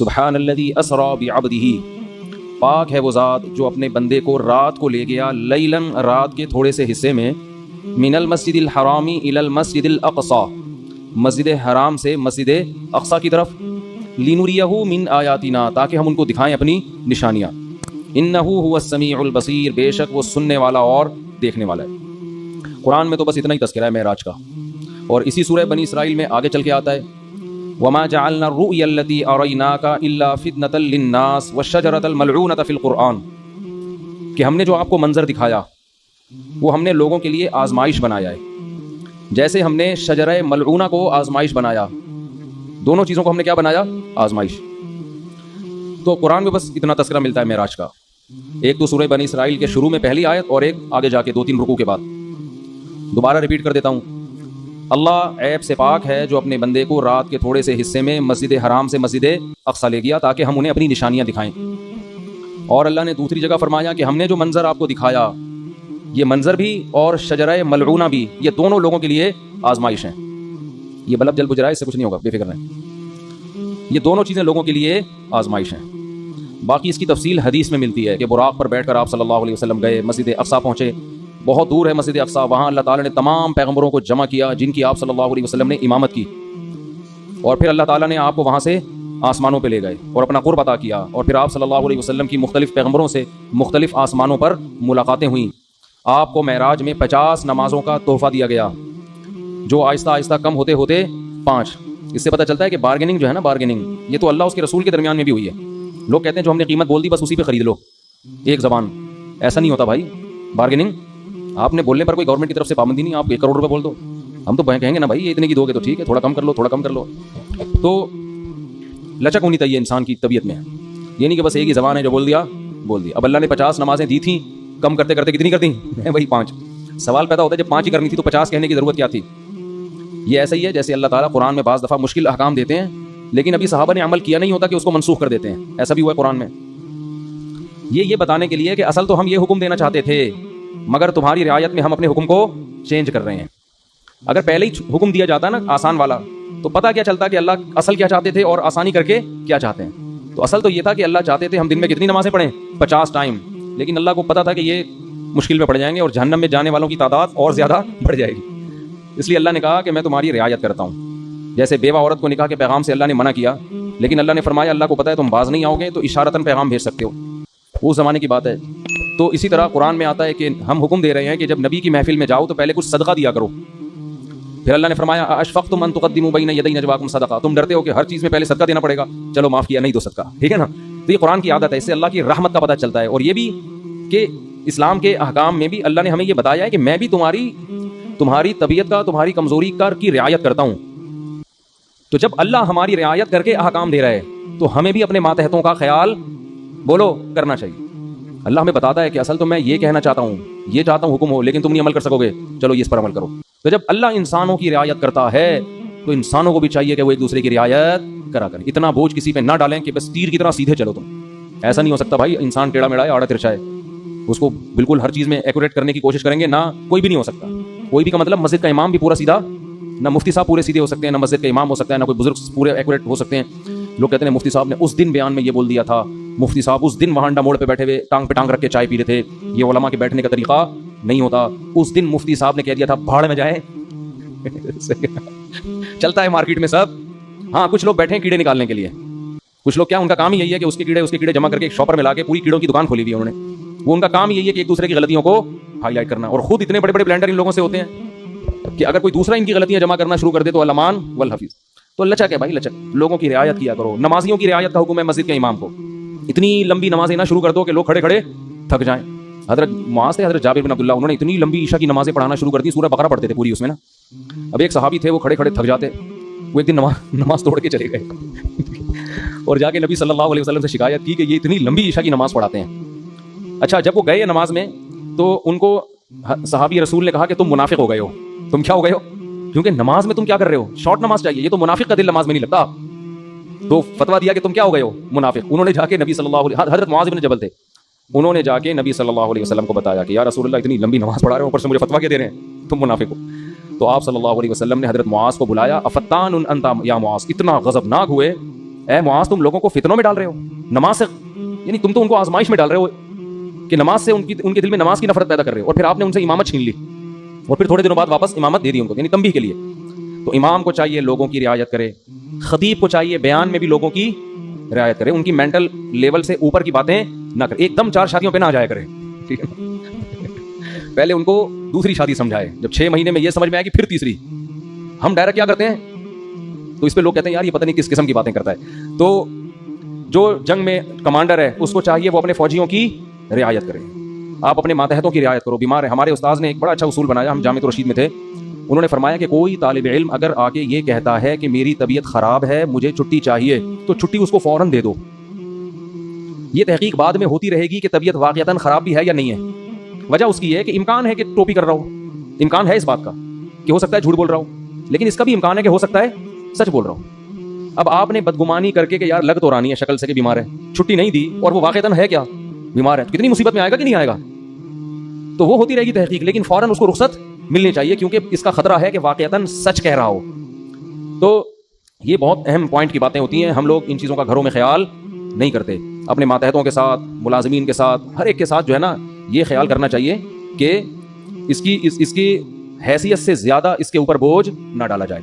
سبحان الذی اسری بعبدہ، پاک ہے وہ ذات جو اپنے بندے کو رات کو لے گیا، لیلاً رات کے تھوڑے سے حصے میں، من المسجد الحرام الی المسجد الاقصی، مسجد حرام سے مسجد اقصی کی طرف، لنریہ من آیاتنا، تاکہ ہم ان کو دکھائیں اپنی نشانیاں، انہ هو السمیع البصیر، بے شک وہ سننے والا اور دیکھنے والا ہے۔ قرآن میں تو بس اتنا ہی تذکرہ ہے معراج کا، اور اسی سورہ بنی اسرائیل میں آگے چل کے آتا ہے وما جعلنا الرؤيا التي أريناك إلا فتنة للناس والشجرة الملعونة في القرآن، کہ ہم نے جو آپ کو منظر دکھایا وہ ہم نے لوگوں کے لیے آزمائش بنایا ہے، جیسے ہم نے شجرہ ملعونہ کو آزمائش بنایا، دونوں چیزوں کو ہم نے کیا بنایا؟ آزمائش۔ تو قرآن میں بس اتنا تذکرہ ملتا ہے معراج کا، ایک تو سورہ بنی اسرائیل کے شروع میں پہلی آیت، اور ایک آگے جا کے 2-3 رکوع کے بعد۔ دوبارہ ریپیٹ کر دیتا ہوں، اللہ عیب سے پاک ہے جو اپنے بندے کو رات کے تھوڑے سے حصے میں مسجد حرام سے مسجد اقصی لے گیا تاکہ ہم انہیں اپنی نشانیاں دکھائیں۔ اور اللہ نے دوسری جگہ فرمایا کہ ہم نے جو منظر آپ کو دکھایا، یہ منظر بھی اور شجرہ ملعونہ بھی، یہ دونوں لوگوں کے لیے آزمائش ہیں۔ یہ بلب جل بجھ رہا ہے، اس سے کچھ نہیں ہوگا، بے فکر رہیں، یہ دونوں چیزیں لوگوں کے لیے آزمائش ہیں۔ باقی اس کی تفصیل حدیث میں ملتی ہے کہ براق پر بیٹھ کر آپ صلی اللہ علیہ وسلم گئے، مسجد اقصی پہنچے، بہت دور ہے مسجد اقصی، وہاں اللہ تعالیٰ نے تمام پیغمبروں کو جمع کیا جن کی آپ صلی اللہ علیہ وسلم نے امامت کی، اور پھر اللہ تعالیٰ نے آپ کو وہاں سے آسمانوں پہ لے گئے اور اپنا قرب عطا کیا، اور پھر آپ صلی اللہ علیہ وسلم کی مختلف پیغمبروں سے مختلف آسمانوں پر ملاقاتیں ہوئیں۔ آپ کو معراج میں 50 نمازوں کا تحفہ دیا گیا، جو آہستہ آہستہ کم ہوتے ہوتے 5۔ اس سے پتہ چلتا ہے کہ بارگیننگ جو ہے نا، بارگیننگ یہ تو اللہ اس کے رسول کے درمیان میں بھی ہوئی ہے۔ لوگ کہتے ہیں جو ہم نے قیمت بول دی بس اسی پہ خرید لو، ایک زبان، ایسا نہیں ہوتا بھائی۔ بارگیننگ آپ نے بولنے پر کوئی گورنمنٹ کی طرف سے پابندی نہیں، آپ 1 کروڑ روپے بول دو، ہم تو کہیں گے نا بھائی یہ اتنے کی دو گے تو ٹھیک ہے، تھوڑا کم کر لو، تھوڑا کم کر لو۔ تو لچک ہونی چاہیے انسان کی طبیعت میں، یہ نہیں کہ بس ایک ہی زبان ہے جو بول دیا بول دی۔ اب اللہ نے 50 نمازیں دی تھیں، کم کرتے کرتے کتنی کر دیں؟ وہی 5۔ سوال پیدا ہوتا ہے جب 5 ہی کرنی تھی تو 50 کہنے کی ضرورت کیا تھی؟ یہ ایسا ہی ہے جیسے اللہ تعالیٰ قرآن میں بعض دفعہ مشکل احکام دیتے ہیں لیکن ابھی صحابہ نے عمل کیا نہیں ہوتا کہ اس کو منسوخ کر دیتے ہیں، ایسا بھی ہوا ہے قرآن میں۔ یہ بتانے کے لیے کہ اصل تو ہم یہ حکم دینا چاہتے تھے مگر تمہاری رعایت میں ہم اپنے حکم کو چینج کر رہے ہیں۔ اگر پہلے ہی حکم دیا جاتا نا آسان والا تو پتہ کیا چلتا کہ اللہ اصل کیا چاہتے تھے اور آسانی کر کے کیا چاہتے ہیں۔ تو اصل تو یہ تھا کہ اللہ چاہتے تھے ہم دن میں کتنی نمازیں پڑھیں؟ 50 ٹائم، لیکن اللہ کو پتہ تھا کہ یہ مشکل میں پڑ جائیں گے اور جہنم میں جانے والوں کی تعداد اور زیادہ بڑھ جائے گی، اس لیے اللہ نے کہا کہ میں تمہاری رعایت کرتا ہوں۔ جیسے بیوہ عورت کو نکاح کے پیغام سے اللہ نے منع کیا، لیکن اللہ نے فرمایا اللہ کو پتہ ہے تم باز نہیں آؤ گے تو اشارتاً پیغام بھیج سکتے ہو، وہ زمانے کی بات ہے۔ تو اسی طرح قرآن میں آتا ہے کہ ہم حکم دے رہے ہیں کہ جب نبی کی محفل میں جاؤ تو پہلے کچھ صدقہ دیا کرو۔ پھر اللہ نے فرمایا اشفقتم ان تقدموا بین یدی نجواکم صدقہ، تم ڈرتے ہو کہ ہر چیز میں پہلے صدقہ دینا پڑے گا، چلو معاف کیا نہیں دو صدقہ، ٹھیک ہے نا۔ تو یہ قرآن کی عادت ہے، اس سے اللہ کی رحمت کا پتہ چلتا ہے، اور یہ بھی کہ اسلام کے احکام میں بھی اللہ نے ہمیں یہ بتایا ہے کہ میں بھی تمہاری طبیعت کا، تمہاری کمزوری کی رعایت کرتا ہوں۔ تو جب اللہ ہماری رعایت کر کے احکام دے رہا ہے تو ہمیں بھی اپنے ماتحتوں کا خیال بولو کرنا چاہیے۔ اللہ ہمیں بتاتا ہے کہ اصل تو میں یہ کہنا چاہتا ہوں، یہ چاہتا ہوں حکم ہو، لیکن تم نہیں عمل کر سکو گے، چلو یہ اس پر عمل کرو۔ تو جب اللہ انسانوں کی رعایت کرتا ہے تو انسانوں کو بھی چاہیے کہ وہ ایک دوسرے کی رعایت کرا کریں، اتنا بوجھ کسی پہ نہ ڈالیں کہ بس تیر کی طرح سیدھے چلو تم۔ ایسا نہیں ہو سکتا بھائی، انسان ٹیڑھا میڑھا ہے، آڑا ترچھا ہے، اس کو بالکل ہر چیز میں ایکوریٹ کرنے کی کوشش کریں گے، نہ کوئی بھی نہیں ہو سکتا۔ کوئی بھی کا مطلب مسجد کا امام بھی پورا سیدھا، نہ مفتی صاحب پورے سیدھے ہو سکتے ہیں، نہ مسجد کا امام ہو سکتا ہے، نہ کوئی بزرگ پورے ایکوریٹ ہو سکتے ہیں۔ لوگ کہتے ہیں مفتی صاحب نے اس دن بیان میں یہ بول دیا تھا، مفتی صاحب اس دن وہانڈا موڑ پہ بیٹھے ہوئے ٹانگ پہ ٹانگ رکھ کے چائے پی رہے تھے، یہ علماء کے بیٹھنے کا طریقہ نہیں ہوتا۔ اس دن مفتی صاحب نے کہہ دیا تھا بھاڑ میں جائے۔ چلتا ہے مارکیٹ میں سب۔ ہاں کچھ لوگ بیٹھے ہیں کیڑے نکالنے کے لیے، کچھ لوگ کیا ان کا کام ہی یہی ہے کہ اس کے کیڑے جمع کر کے ایک شاپر میں لا کے پوری کیڑوں کی دکان کھولی ہوئی ہے انہوں نے، وہ ان کا کام یہی ہے کہ ایک دوسرے کی غلطیوں کو ہائی لائٹ کرنا، اور خود اتنے بڑے بڑے بلینڈر ان لوگوں سے ہوتے ہیں کہ اگر کوئی دوسرا ان کی غلطیاں جمع کرنا شروع کر دے تو الامان والحفیظ۔ تو لچک ہے بھائی، لچک، لوگوں کی رعایت کیا کرو۔ نمازیوں کی رعایت کا حکم ہے مسجد کے امام کو، اتنی لمبی نمازیں نہ شروع کر دو کہ لوگ کھڑے کھڑے تھک جائیں۔ حضرت معاذ تھے، حضرت جابر بن عبداللہ، انہوں نے اتنی لمبی عشاء کی نمازیں پڑھانا شروع کر دی، سورہ بقرہ پڑھتے تھے پوری اس میں نا۔ اب ایک صحابی تھے وہ کھڑے کھڑے تھک جاتے، وہ ایک دن نماز توڑ کے چلے گئے اور جا کے نبی صلی اللہ علیہ وسلم سے شکایت کی کہ یہ اتنی لمبی عشاء کی نماز پڑھاتے ہیں۔ اچھا جب وہ گئے نماز میں تو ان کو صحابی رسول نے کہا کہ تم منافق ہو گئے ہو، تم کیا ہو گئے ہو، کیونکہ نماز میں تم کیا کر رہے ہو، شارٹ نماز چاہیے، یہ تو منافق کا دل نماز میں نہیں لگتا۔ تو فتویٰ دیا کہ تم کیا ہو گئے ہو، منافق۔ انہوں نے جا کے نبی صلی اللہ علیہ، حضرت معاذ بن جبل تھے، انہوں نے جا کے نبی صلی اللہ علیہ وسلم کو بتایا کہ یا رسول اللہ اتنی لمبی نماز پڑھا رہے ہو، اوپر سے مجھے فتویٰ کیا دے رہے ہیں، تم منافق ہو۔ تو آپ صلی اللہ علیہ وسلم نے حضرت معاذ کو بلایا، افتان انت یا معاذ، اتنا غضبناک ہوئے، اے معاذ تم لوگوں کو فتنوں میں ڈال رہے ہو نماز سے، یعنی تم تو ان کو آزمائش میں ڈال رہے ہو کہ نماز سے ان کے دل میں نماز کی نفرت پیدا کر رہے ہو، اور پھر آپ نے ان سے امامت چھین لی اور پھر تھوڑے دنوں بعد واپس امامت دے دی ان کو، یعنی تنبیہ کے لیے۔ تو امام کو چاہیے لوگوں کی رعایت کرے، خطیب کو چاہیے بیان میں بھی لوگوں کی رعایت کرے، ان کی مینٹل لیول سے اوپر کی باتیں نہ کرے، ایک دم 4 شادیوں پہ نہ جایا کرے، ٹھیک ہے؟ پہلے ان کو دوسری شادی سمجھائے، جب 6 مہینے میں یہ سمجھ میں آئے کہ پھر تیسری۔ ہم ڈائریکٹ کیا کرتے ہیں، تو اس پہ لوگ کہتے ہیں یار یہ پتہ نہیں کس قسم کی باتیں کرتا ہے۔ تو جو جنگ میں کمانڈر ہے اس کو چاہیے وہ اپنے فوجیوں کی رعایت کرے، آپ اپنے ماتحتوں کی رعایت کرو، بیمار ہے۔ ہمارے استاذ نے ایک بڑا اچھا اصول بنایا، ہم جامعۃ الرشید میں تھے، انہوں نے فرمایا کہ کوئی طالب علم اگر آ کے یہ کہتا ہے کہ میری طبیعت خراب ہے مجھے چھٹی چاہیے، تو چھٹی اس کو فوراً دے دو۔ یہ تحقیق بعد میں ہوتی رہے گی کہ طبیعت واقعتاً خراب بھی ہے یا نہیں ہے، وجہ اس کی ہے کہ امکان ہے کہ ٹوپی کر رہا ہو، امکان ہے اس بات کا کہ ہو سکتا ہے جھوٹ بول رہا ہوں، لیکن اس کا بھی امکان ہے کہ ہو سکتا ہے سچ بول رہا ہوں۔ اب آپ نے بدگمانی کر کے کہ یار لگ تو رانی ہے شکل سے کہ بیمار ہے، چھٹی نہیں دی اور وہ واقعتاً ہے کیا بیمار ہے، تو کتنی مصیبت میں آئے گا کہ نہیں آئے گا؟ تو وہ ہوتی رہے گی تحقیق، لیکن فوراً اس کو رخصت ملنی چاہیے کیونکہ اس کا خطرہ ہے کہ واقعتاً سچ کہہ رہا ہو۔ تو یہ بہت اہم پوائنٹ کی باتیں ہوتی ہیں، ہم لوگ ان چیزوں کا گھروں میں خیال نہیں کرتے۔ اپنے ماتحتوں کے ساتھ، ملازمین کے ساتھ، ہر ایک کے ساتھ جو ہے نا یہ خیال کرنا چاہیے کہ اس کی حیثیت سے زیادہ اس کے اوپر بوجھ نہ ڈالا جائے۔